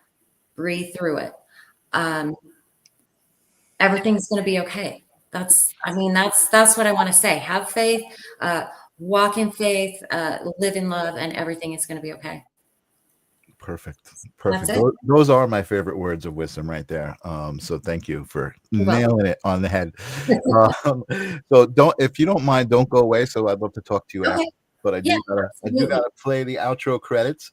breathe through it. Everything's going to be okay. That's what I want to say. Have faith, walk in faith, live in love, and everything is going to be okay. Perfect. Those are my favorite words of wisdom right there. So thank you for nailing it on the head. So if you don't mind, don't go away. So I'd love to talk to you after. But I do gotta play the outro credits.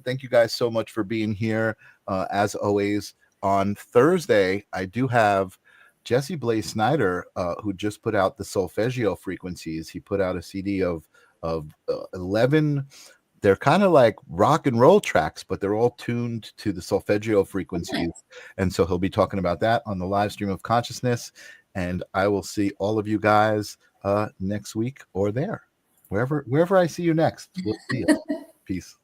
Thank you guys so much for being here. As always, on Thursday, I do have Jesse Blaze Snyder, who just put out the solfeggio frequencies. He put out a CD of 11. They're kind of like rock and roll tracks, but they're all tuned to the solfeggio frequencies. And so he'll be talking about that on the live stream of consciousness. And I will see all of you guys next week or there. Wherever I see you next, we'll see you. Peace.